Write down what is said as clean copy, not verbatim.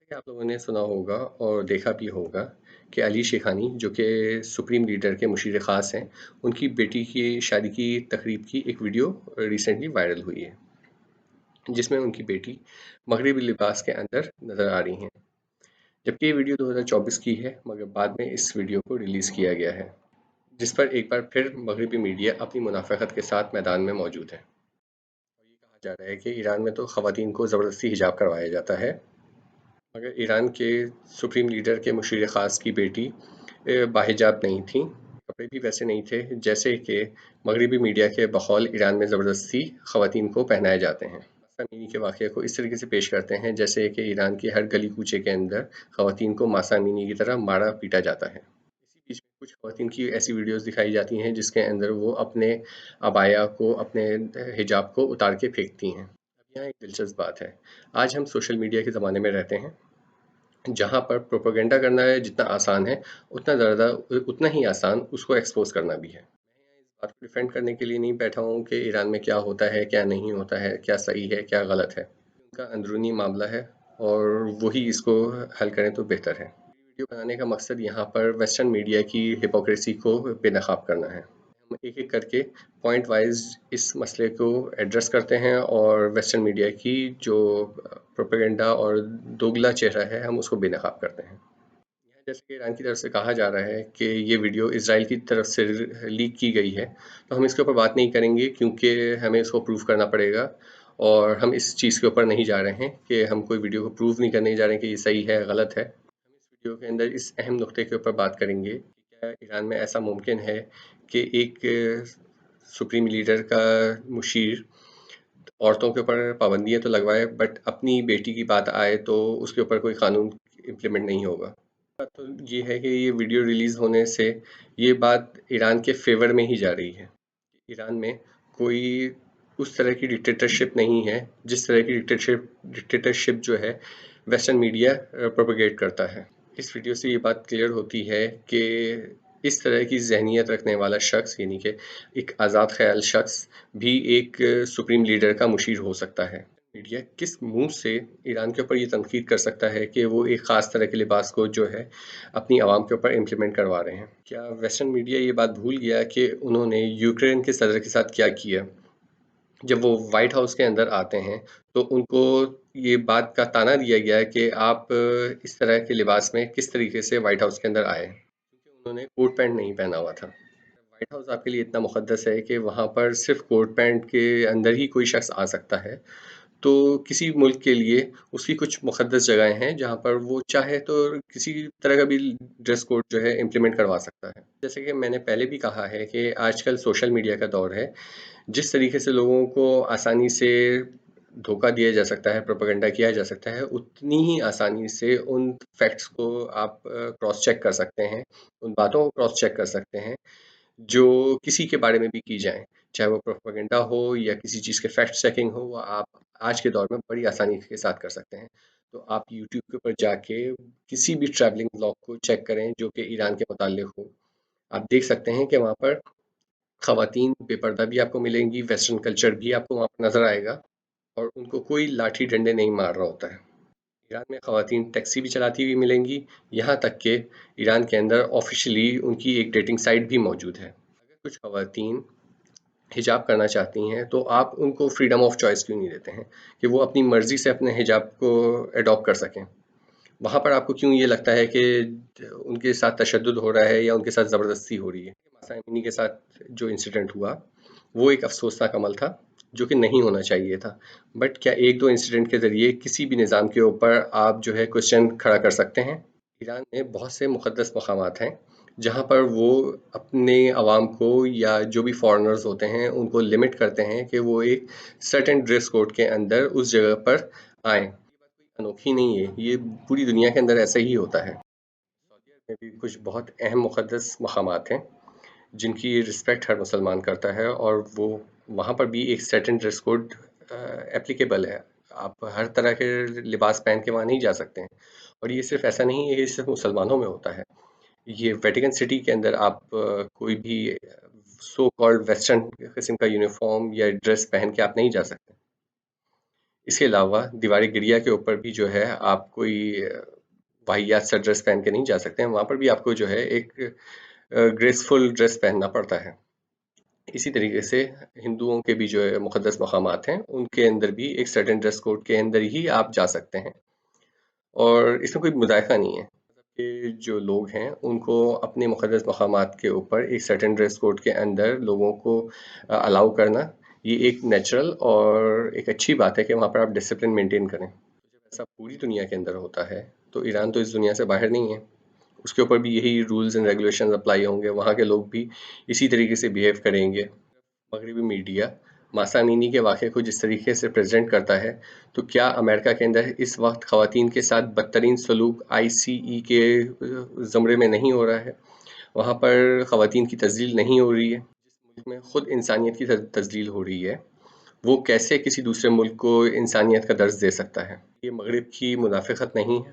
जैसे कि आप लोगों ने सुना होगा और देखा भी होगा कि अली शेखानी जो कि सुप्रीम लीडर के मुशीर ख़ास हैं, उनकी बेटी की शादी की तकरीब की एक वीडियो रिसेंटली वायरल हुई है, जिसमें उनकी बेटी मगरबी लिबास के अंदर नज़र आ रही हैं। जबकि ये वीडियो 2024 की है, मगर बाद में इस वीडियो को रिलीज़ किया गया है, जिस पर एक बार फिर मगरबी मीडिया अपनी मुनाफ़िक़त के साथ मैदान में मौजूद है। और ये कहा जा रहा है कि ईरान में तो ख़वातीन को ज़बरदस्ती हिजाब करवाया जाता है, मगर ईरान के सुप्रीम लीडर के मुशीर ख़ास की बेटी बाहिजाब नहीं थी, कपड़े भी वैसे नहीं थे जैसे कि मगरबी मीडिया के बकौल ईरान में ज़बरदस्ती ख़वातीन को पहनाए जाते हैं। मासा अमीनी के वाक़े को इस तरीके से पेश करते हैं जैसे कि ईरान के हर गली कूचे के अंदर ख़वातीन को मासा अमीनी की तरह मारा पीटा जाता है। इसी बीच में कुछ ख़वातीन की ऐसी वीडियोस दिखाई जाती हैं जिसके अंदर वो अपने अबाया को, अपने हिजाब को उतार के फेंकती हैं। अब यहाँ एक दिलचस्प बात है, आज हम सोशल मीडिया के ज़माने में रहते हैं, जहाँ पर प्रोपेगेंडा करना है जितना आसान है, उतना ही आसान उसको एक्सपोज़ करना भी है। मैं इस बात को डिफेंड करने के लिए नहीं बैठा हूँ कि ईरान में क्या होता है, क्या नहीं होता है, क्या सही है, क्या गलत है। उनका अंदरूनी मामला है और वही इसको हल करें तो बेहतर है। वीडियो बनाने का मकसद यहाँ पर वेस्टर्न मीडिया की हिपोक्रेसी को बेनकाब करना है। हम एक-एक करके पॉइंट वाइज़ इस मसले को एड्रेस करते हैं और वेस्टर्न मीडिया की जो प्रोपेगेंडा और दोगला चेहरा है, हम उसको बेनकाब करते हैं। यहाँ जैसे कि ईरान की तरफ से कहा जा रहा है कि ये वीडियो इज़राइल की तरफ से लीक की गई है, तो हम इसके ऊपर बात नहीं करेंगे क्योंकि हमें इसको प्रूव करना पड़ेगा और हम इस चीज़ के ऊपर नहीं जा रहे हैं कि हम कोई वीडियो को प्रूव नहीं करने जा रहे हैं कि ये सही है, गलत है। हम इस वीडियो के अंदर इस अहम नुक्ते के ऊपर बात करेंगे कि क्या ईरान में ऐसा मुमकिन है कि एक सुप्रीम लीडर का मुशीर औरतों के ऊपर पाबंदियाँ तो लगवाए बट अपनी बेटी की बात आए तो उसके ऊपर कोई कानून इम्प्लीमेंट नहीं होगा। बात तो ये है कि ये वीडियो रिलीज़ होने से ये बात ईरान के फेवर में ही जा रही है। ईरान में कोई उस तरह की डिक्टेटरशिप नहीं है जिस तरह की डिक्टेटरशिप जो है वेस्टर्न मीडिया प्रोपेगेट करता है। इस वीडियो से ये बात क्लियर होती है कि इस तरह की ज़हनियत रखने वाला शख्स यानी कि एक आज़ाद ख़याल शख्स भी एक सुप्रीम लीडर का मुशीर हो सकता है। मीडिया किस मुंह से ईरान के ऊपर ये तनकीद कर सकता है कि वो एक ख़ास तरह के लिबास को जो है अपनी आवाम के ऊपर इम्प्लीमेंट करवा रहे हैं? क्या वेस्टर्न मीडिया ये बात भूल गया कि उन्होंने यूक्रेन के सदर के साथ क्या किया? जब वो व्हाइट हाउस के अंदर आते हैं तो उनको ये बात का ताना दिया गया है कि आप इस तरह के लिबास में किस तरीके से व्हाइट हाउस के अंदर आए, क्योंकि उन्होंने कोट पैंट नहीं पहना हुआ था। व्हाइट हाउस आपके लिए इतना मुकद्दस है कि वहाँ पर सिर्फ कोट पैंट के अंदर ही कोई शख्स आ सकता है, तो किसी मुल्क के लिए उसकी कुछ मुक़द्दस जगहें हैं जहाँ पर वो चाहे तो किसी तरह का भी ड्रेस कोड जो है इम्प्लीमेंट करवा सकता है। जैसे कि मैंने पहले भी कहा है कि आजकल सोशल मीडिया का दौर है, जिस तरीके से लोगों को आसानी से धोखा दिया जा सकता है, प्रोपेगेंडा किया जा सकता है, उतनी ही आसानी से उन फैक्ट्स को आप क्रॉस चेक कर सकते हैं, उन बातों को क्रॉस चेक कर सकते हैं जो किसी के बारे में भी की जाएँ, चाहे वो प्रोपेगेंडा हो या किसी चीज़ के फैक्ट चेकिंग हो, वो आप आज के दौर में बड़ी आसानी के साथ कर सकते हैं। तो आप यूट्यूब के ऊपर जाके किसी भी ट्रैवलिंग व्लॉग को चेक करें जो कि ईरान के मुताल्लिक़ हो। आप देख सकते हैं कि वहाँ पर ख़वातीन बेपर्दा भी आपको मिलेंगी, वेस्टर्न कल्चर भी आपको वहाँ पर नज़र आएगा और उनको कोई लाठी डंडे नहीं मार रहा होता है। ईरान में ख़वातीन टैक्सी भी चलाती हुई मिलेंगी, यहाँ तक कि ईरान के अंदर ऑफ़िशियली उनकी एक डेटिंग साइट भी मौजूद है। अगर कुछ ख़वातीन हिजाब करना चाहती हैं, तो आप उनको फ्रीडम ऑफ चॉइस क्यों नहीं देते हैं कि वो अपनी मर्ज़ी से अपने हिजाब को एडॉप्ट कर सकें? वहाँ पर आपको क्यों ये लगता है कि उनके साथ तशद्दुद हो रहा है या उनके साथ ज़बरदस्ती हो रही है? मासा अमीनी के साथ जो इंसिडेंट हुआ, वो एक अफ़सोसनाक अमल था, जो कि नहीं होना चाहिए था। बट क्या 1-2 इंसिडेंट के ज़रिए किसी भी निज़ाम के ऊपर आप जो है क्वेश्चन खड़ा कर सकते हैं? ईरान में बहुत से मुक़द्दस मकामात हैं, जहाँ पर वो अपने अवाम को या जो भी फ़ॉरेनर्स होते हैं, उनको लिमिट करते हैं कि वो एक सर्टेन ड्रेस कोड के अंदर उस जगह पर आएँ। ये बात कोई अनोखी नहीं है, ये पूरी दुनिया के अंदर ऐसा ही होता है। सऊदी अरब में भी कुछ बहुत अहम मुक़द्दस मकामात हैं, जिनकी रिस्पेक्ट हर मुसलमान करता है और वो वहाँ पर भी एक सर्टेन ड्रेस कोड एप्लीकेबल है। आप हर तरह के लिबास पहन के वहाँ नहीं जा सकते हैं और ये सिर्फ़ ऐसा नहीं है, ये सिर्फ़ मुसलमानों में होता है। ये वेटिकन सिटी के अंदर आप कोई भी सो कॉल्ड वेस्टर्न किस्म का यूनिफ़ॉर्म या ड्रेस पहन के आप नहीं जा सकते। اس کے علاوہ دیوار گریا کے اوپر بھی جو ہے آپ کوئی واحیات سا ڈریس پہن کے نہیں جا سکتے ہیں، وہاں پر بھی آپ کو جو ہے ایک گریسفل ڈریس پہننا پڑتا ہے۔ اسی طریقے سے ہندوؤں کے بھی جو ہے مقدس مقامات ہیں، ان کے اندر بھی ایک سرٹن ڈریس کوڈ کے اندر ہی آپ جا سکتے ہیں، اور اس میں کوئی مذائقہ نہیں ہے کہ جو لوگ ہیں ان کو اپنے مقدس مقامات کے اوپر ایک سرٹن ڈریس کوڈ کے اندر لوگوں کو الاؤ کرنا، یہ ایک نیچرل اور ایک اچھی بات ہے کہ وہاں پر آپ ڈسپلن مینٹین کریں۔ جب ایسا پوری دنیا کے اندر ہوتا ہے تو ایران تو اس دنیا سے باہر نہیں ہے، اس کے اوپر بھی یہی رولز اینڈ ریگولیشنز اپلائی ہوں گے، وہاں کے لوگ بھی اسی طریقے سے بیہیو کریں گے۔ مغربی میڈیا ماسا امینی کے واقعے کو جس طریقے سے پریزنٹ کرتا ہے، تو کیا امریکہ کے اندر اس وقت خواتین کے ساتھ بدترین سلوک ICE کے زمرے میں نہیں ہو رہا ہے؟ وہاں پر خواتین کی تذلیل نہیں ہو رہی ہے؟ جس ملک میں خود انسانیت کی تذلیل ہو رہی ہے، وہ کیسے کسی دوسرے ملک کو انسانیت کا درس دے سکتا ہے؟ یہ مغرب کی منافقت نہیں ہے،